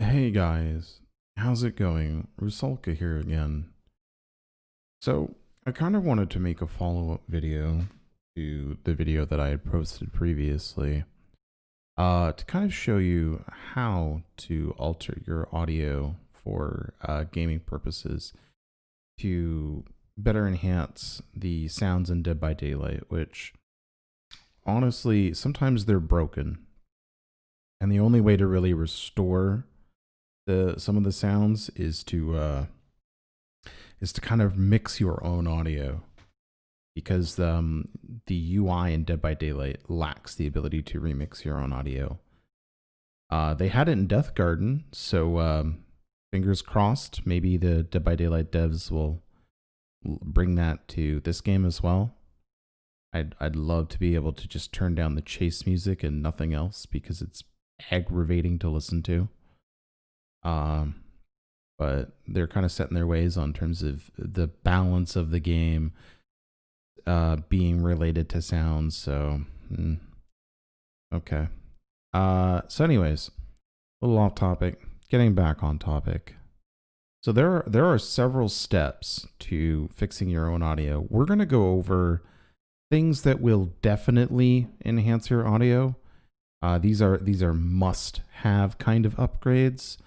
Hey guys, how's it going? Rousalka here again. So, I kind of wanted to make a follow-up video to the video that I had posted previously to kind of show you how to alter your audio for gaming purposes to better enhance the sounds in Dead by Daylight, which honestly, sometimes they're broken. And the only way to really restore some of the sounds is to kind of mix your own audio, because the UI in Dead by Daylight lacks the ability to remix your own audio. They had it in Death Garden, so fingers crossed, maybe the Dead by Daylight devs will bring that to this game as well. I'd love to be able to just turn down the chase music and nothing else, because it's aggravating to listen to. But they're kind of set in their ways on terms of the balance of the game being related to sounds. So, okay. So anyways, a little off topic, getting back on topic. So there are several steps to fixing your own audio. We're going to go over things that will definitely enhance your audio. These are must-have kind of upgrades,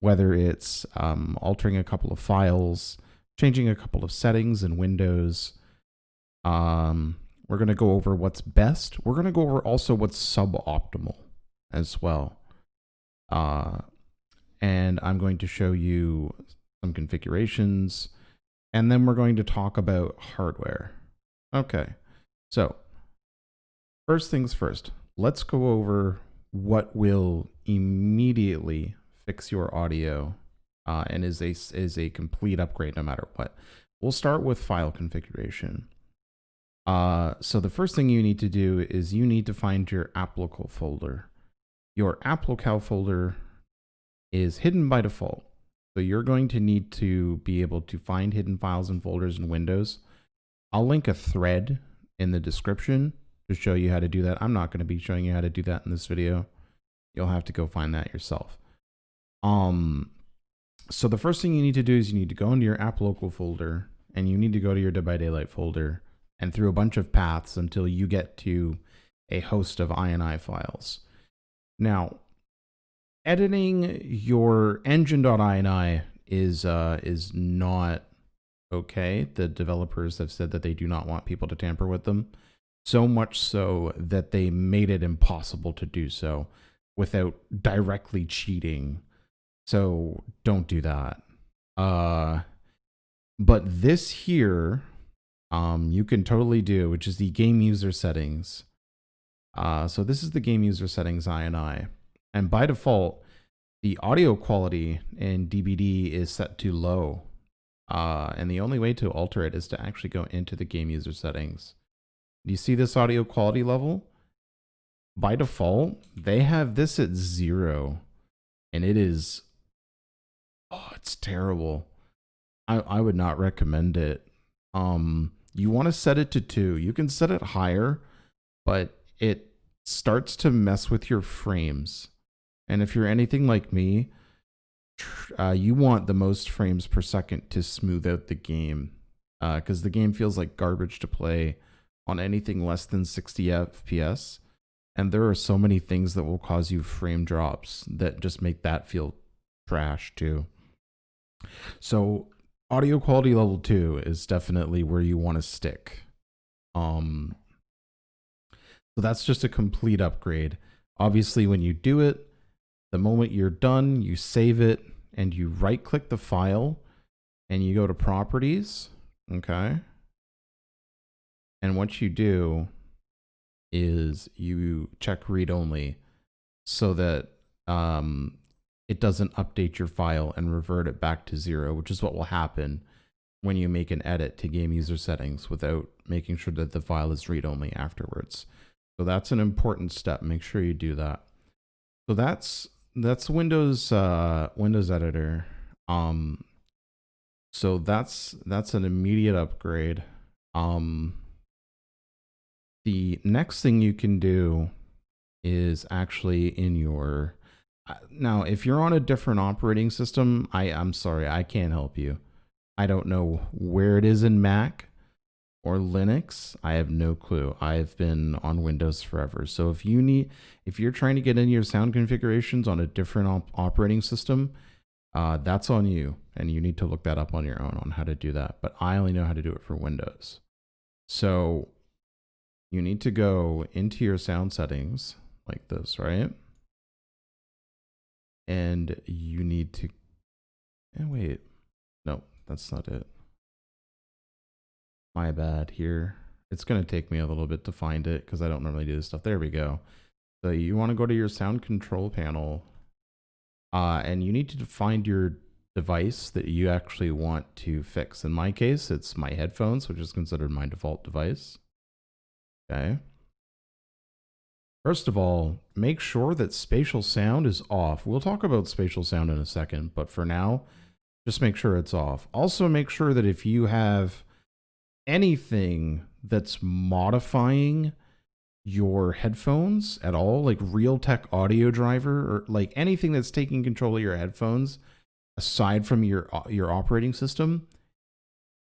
whether it's altering a couple of files, changing a couple of settings in Windows. We're going to go over what's best. We're going to go over also what's suboptimal as well. And I'm going to show you some configurations, and then we're going to talk about hardware. Okay, so first things first, let's go over what will immediately fix your audio and is a complete upgrade no matter what. We'll start with file configuration. So the first thing you need to do is you need to find your applocal folder. Your applocal folder is hidden by default. So you're going to need to be able to find hidden files and folders in Windows. I'll link a thread in the description to show you how to do that. I'm not going to be showing you how to do that in this video. You'll have to go find that yourself. So the first thing you need to do is you need to go into your app local folder, and you need to go to your Dead by Daylight folder and through a bunch of paths until you get to a host of INI files. Now, editing your engine.ini is not okay. The developers have said that they do not want people to tamper with them, so much so that they made it impossible to do so without directly cheating. So don't do that. But this here, you can totally do, which is the game user settings. So this is the game user settings INI. And by default, the audio quality in DBD is set to low. And the only way to alter it is to actually go into the game user settings. Do you see this audio quality level? By default, they have this at 0. And it is, oh, it's terrible. I would not recommend it. You want to set it to 2. You can set it higher, but it starts to mess with your frames. And if you're anything like me, you want the most frames per second to smooth out the game, because the game feels like garbage to play on anything less than 60 FPS. And there are so many things that will cause you frame drops that just make that feel trash too. So audio quality level 2 is definitely where you want to stick. So that's just a complete upgrade. Obviously, when you do it, the moment you're done, you save it and you right click the file and you go to properties. Okay. And what you do is you check read only so that it doesn't update your file and revert it back to 0, which is what will happen when you make an edit to game user settings without making sure that the file is read only afterwards. So that's an important step. Make sure you do that. So that's Windows Windows Editor. So that's an immediate upgrade. The next thing you can do is actually in your Now, if you're on a different operating system, I'm sorry, I can't help you. I don't know where it is in Mac or Linux. I have no clue. I've been on Windows forever. So if you're trying to get in your sound configurations on a different operating system, that's on you, and you need to look that up on your own on how to do that. But I only know how to do it for Windows. So you need to go into your sound settings like this, right? And you need to, wait, no, that's not it. My bad here. It's going to take me a little bit to find it because I don't normally do this stuff. There we go. So you want to go to your sound control panel, and you need to find your device that you actually want to fix. In my case, it's my headphones, which is considered my default device. Okay. First of all, make sure that spatial sound is off. We'll talk about spatial sound in a second, but for now, just make sure it's off. Also, make sure that if you have anything that's modifying your headphones at all, like Realtek audio driver or like anything that's taking control of your headphones, aside from your operating system,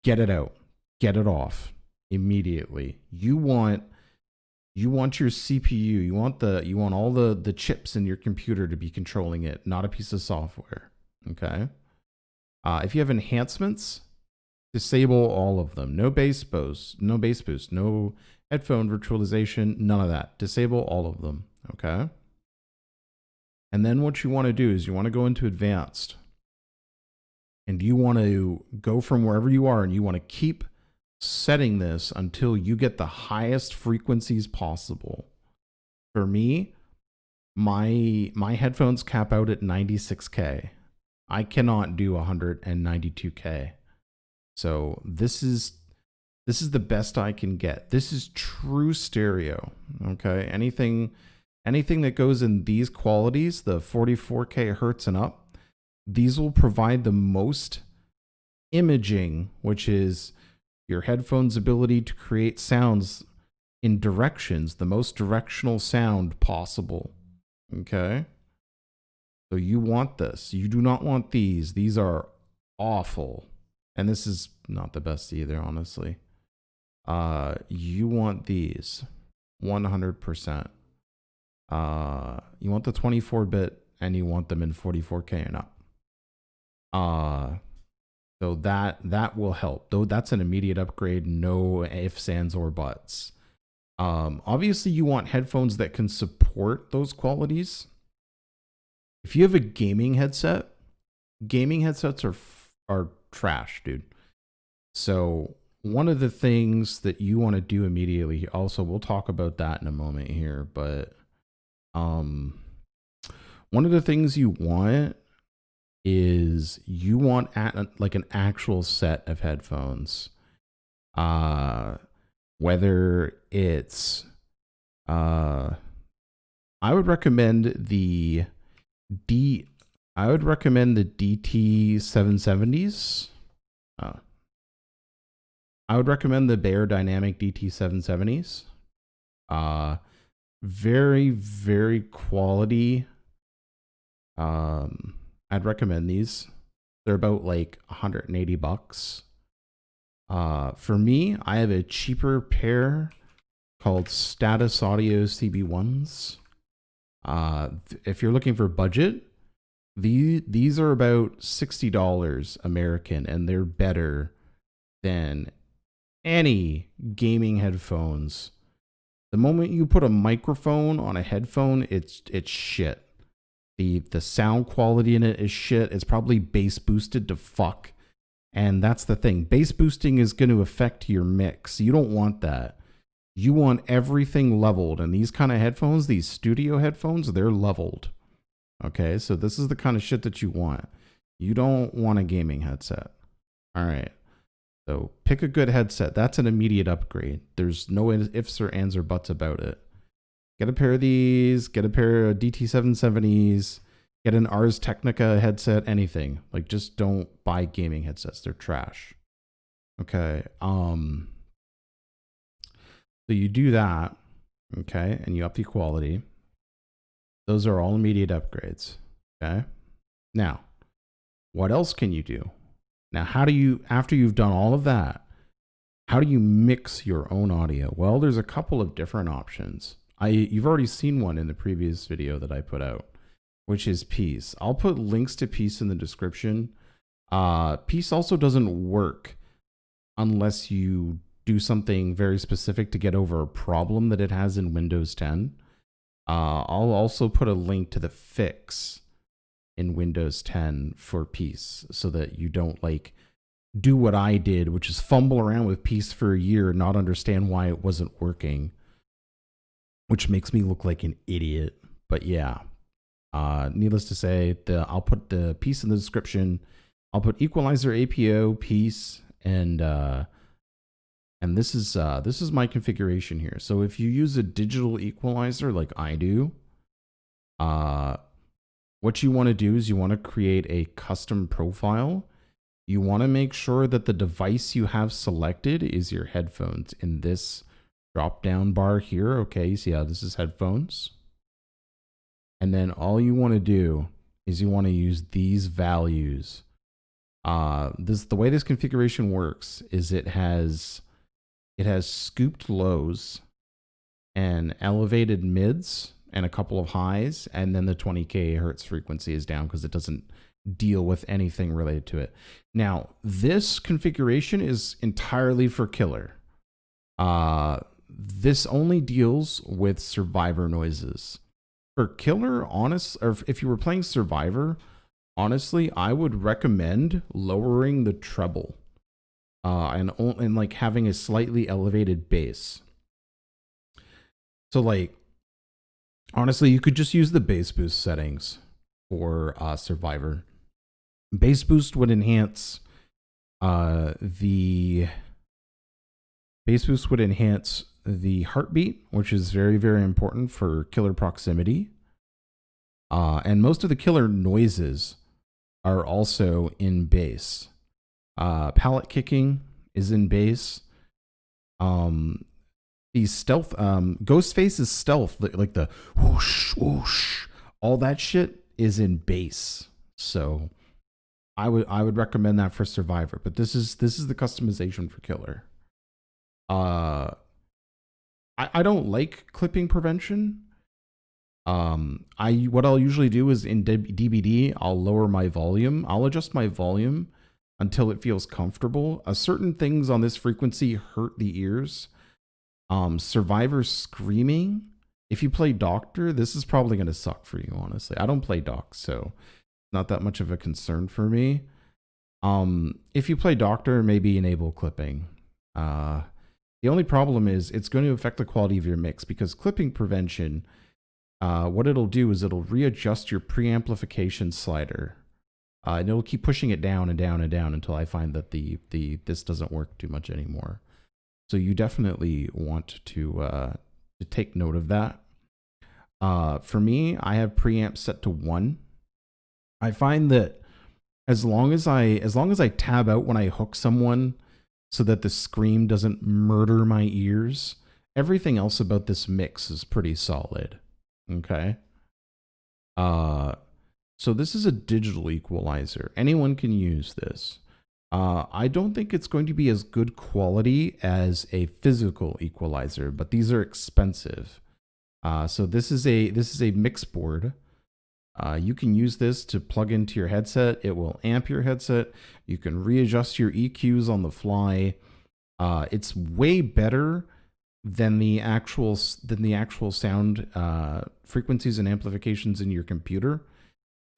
get it out, get it off immediately. You want your CPU, you want all the chips in your computer to be controlling it, not a piece of software. Okay. If you have enhancements, disable all of them. No bass boost, no headphone virtualization, none of that. Disable all of them. Okay. And then what you want to do is you want to go into advanced, and you want to go from wherever you are, and you want to keep setting this until you get the highest frequencies possible. For me, my headphones cap out at 96K. I cannot do 192K. So this is the best I can get. This is true stereo. Okay. Anything that goes in these qualities, the 44K hertz and up, these will provide the most imaging, which is your headphones' ability to create sounds in directions, the most directional sound possible. Okay. So you want this. You do not want these. These are awful. And this is not the best either, honestly. You want these 100%. You want the 24-bit, and you want them in 44K and up. So that will help. Though that's an immediate upgrade, no ifs, ands, or buts. Obviously, you want headphones that can support those qualities. If you have a gaming headset, gaming headsets are trash, dude. So one of the things that you want to do immediately, also we'll talk about that in a moment here, but one of the things you want is you want like an actual set of headphones. Whether it's I would recommend the DT770s. I would recommend the Bear Dynamic DT770s. Very, very quality. I'd recommend these. They're about like $180. For me, I have a cheaper pair called Status Audio CB1s. If you're looking for budget, these are about $60 American, and they're better than any gaming headphones. The moment you put a microphone on a headphone, it's shit. The sound quality in it is shit. It's probably bass boosted to fuck. And that's the thing. Bass boosting is going to affect your mix. You don't want that. You want everything leveled. And these kind of headphones, these studio headphones, they're leveled. Okay, so this is the kind of shit that you want. You don't want a gaming headset. All right. So pick a good headset. That's an immediate upgrade. There's no ifs or ands or buts about it. Get a pair of these. Get a pair of DT770s. Get an Ars Technica headset. Anything. Like, just don't buy gaming headsets. They're trash. Okay. So you do that. Okay, and you up the quality. Those are all immediate upgrades. Okay. Now, what else can you do? Now, after you've done all of that, how do you mix your own audio? Well, there's a couple of different options. You've already seen one in the previous video that I put out, which is Peace. I'll put links to Peace in the description. Peace also doesn't work unless you do something very specific to get over a problem that it has in Windows 10. I'll also put a link to the fix in Windows 10 for Peace so that you don't like do what I did, which is fumble around with Peace for a year and not understand why it wasn't working, which makes me look like an idiot. But yeah, needless to say, I'll put the Peace in the description. I'll put Equalizer, APO, Peace, and this is my configuration here. So if you use a digital equalizer like I do, what you want to do is you want to create a custom profile. You want to make sure that the device you have selected is your headphones in this drop down bar here. Okay, you see how this is headphones? And then all you want to do is you want to use these values. The way this configuration works is it has scooped lows and elevated mids and a couple of highs, and then the 20k hertz frequency is down because it doesn't deal with anything related to it. Now, this configuration is entirely for killer. This only deals with survivor noises. For killer, or if you were playing survivor, honestly, I would recommend lowering the treble and like having a slightly elevated bass. So like, honestly, you could just use the bass boost settings for survivor. Bass boost would enhance the heartbeat, which is very, very important for killer proximity. And most of the killer noises are also in bass. Pallet kicking is in bass. The stealth, Ghostface's stealth, like the whoosh, whoosh, all that shit is in bass. So I would recommend that for survivor, but this is the customization for killer. I don't like clipping prevention. What I'll usually do is in DBD, I'll lower my volume. I'll adjust my volume until it feels comfortable. Certain things on this frequency hurt the ears. Survivor screaming. If you play Doctor, this is probably going to suck for you, honestly. I don't play Doc, so not that much of a concern for me. If you play Doctor, maybe enable clipping. The only problem is it's going to affect the quality of your mix, because clipping prevention, what it'll do is it'll readjust your preamplification slider. And it'll keep pushing it down and down and down until I find that this doesn't work too much anymore. So you definitely want to take note of that. For me, I have preamp set to 1. I find that as long as I tab out when I hook someone so that the scream doesn't murder my ears, everything else about this mix is pretty solid. Okay. So this is a digital equalizer. Anyone can use this. I don't think it's going to be as good quality as a physical equalizer, but these are expensive. So this is a mix board. You can use this to plug into your headset. It will amp your headset. You can readjust your EQs on the fly. It's way better than the actual sound frequencies and amplifications in your computer.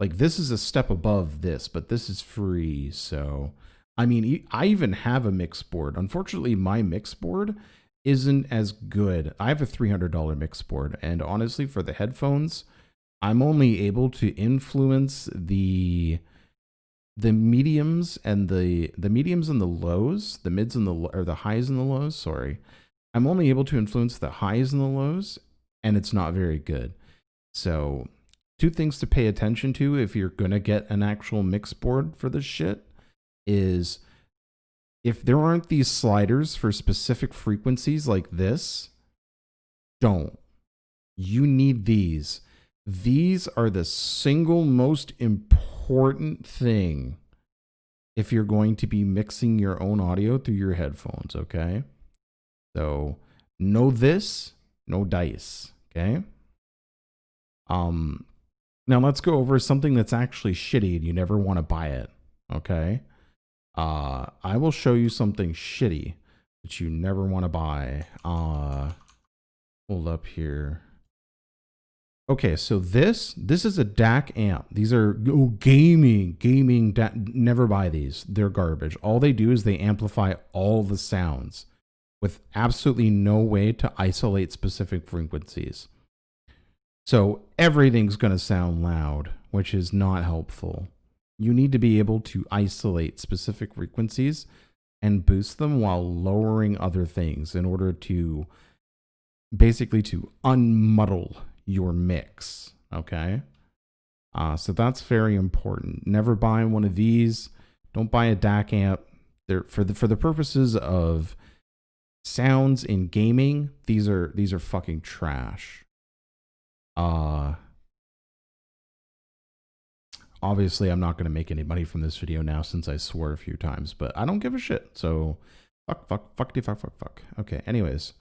Like, this is a step above this, but this is free. So, I mean, I even have a mix board. Unfortunately, my mix board isn't as good. I have a $300 mix board, and honestly, for the headphones, I'm only able to influence the mediums and the mediums and the lows, the mids and the highs and the lows. Sorry, I'm only able to influence the highs and the lows, and it's not very good. So, 2 things to pay attention to if you're gonna get an actual mix board for this shit is, if there aren't these sliders for specific frequencies like this, don't. You need these. These are the single most important thing if you're going to be mixing your own audio through your headphones, okay? So know this, no dice, okay? Now let's go over something that's actually shitty and you never want to buy it, okay? I will show you something shitty that you never want to buy. Hold up here. Okay, so this is a DAC amp. These are gaming. Never buy these. They're garbage. All they do is they amplify all the sounds with absolutely no way to isolate specific frequencies. So everything's going to sound loud, which is not helpful. You need to be able to isolate specific frequencies and boost them while lowering other things in order to basically to unmuddle your mix. Okay. So that's very important. Never buy one of these. Don't buy a DAC amp. They're for the purposes of sounds in gaming. These are fucking trash. Obviously I'm not going to make any money from this video now since I swore a few times, but I don't give a shit. So fuck. Okay. Anyways,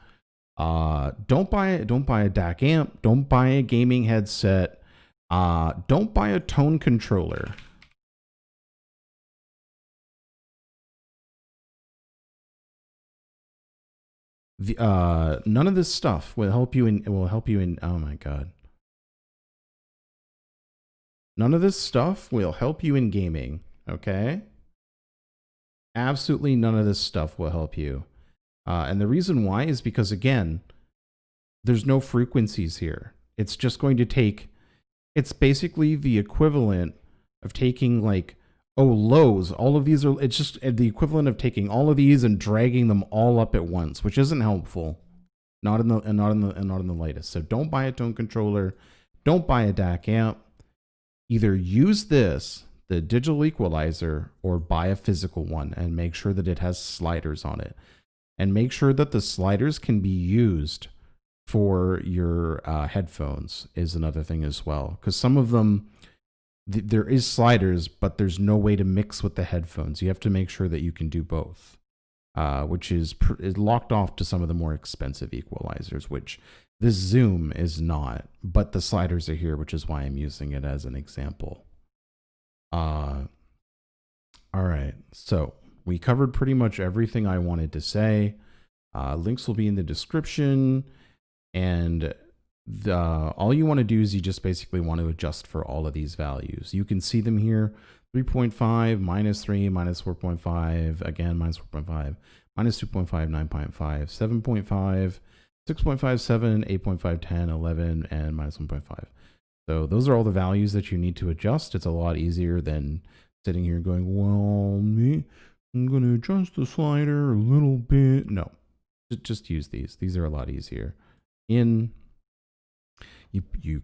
don't buy a DAC amp. Don't buy a gaming headset. Don't buy a tone controller. None of this stuff will help you in. Oh my god. None of this stuff will help you in gaming, okay? Absolutely none of this stuff will help you. And the reason why is because, again, there's no frequencies here. It's just going to take, it's basically the equivalent of taking like, lows. All of these are, it's just the equivalent of taking all of these and dragging them all up at once, which isn't helpful. Not in the lightest. So don't buy a tone controller. Don't buy a DAC amp. Either use this, the digital equalizer, or buy a physical one and make sure that it has sliders on it. And make sure that the sliders can be used for your headphones is another thing as well. Because some of them, there is sliders, but there's no way to mix with the headphones. You have to make sure that you can do both, which is locked off to some of the more expensive equalizers, which this Zoom is not, but the sliders are here, which is why I'm using it as an example. All right, so we covered pretty much everything I wanted to say. Links will be in the description, and all you want to do is you just basically want to adjust for all of these values. You can see them here: 3.5, -3, -4.5, again -4.5, -2.5, 9.5, 7.5, 6.5, 7, 8.5, 10, 11, and -1.5. So those are all the values that you need to adjust. It's a lot easier than sitting here going, well, I'm going to adjust the slider a little bit. No, just use these. These are a lot easier. You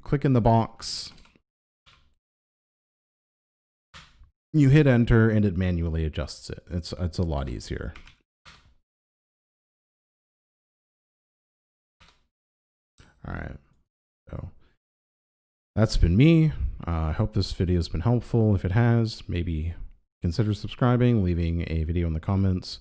click in the box, you hit enter, and it manually adjusts it. It's a lot easier. All right, so that's been me. I hope this video has been helpful. If it has, maybe consider subscribing, leaving a video in the comments.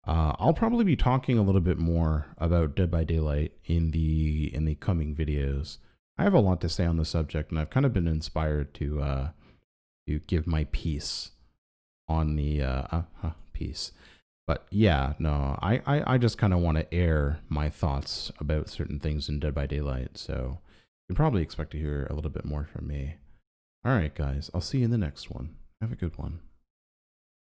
I'll probably be talking a little bit more about Dead by Daylight in the coming videos. I have a lot to say on the subject, and I've kind of been inspired to give my piece on the piece. But yeah, no, I just kind of want to air my thoughts about certain things in Dead by Daylight. So you can probably expect to hear a little bit more from me. All right, guys, I'll see you in the next one. Have a good one.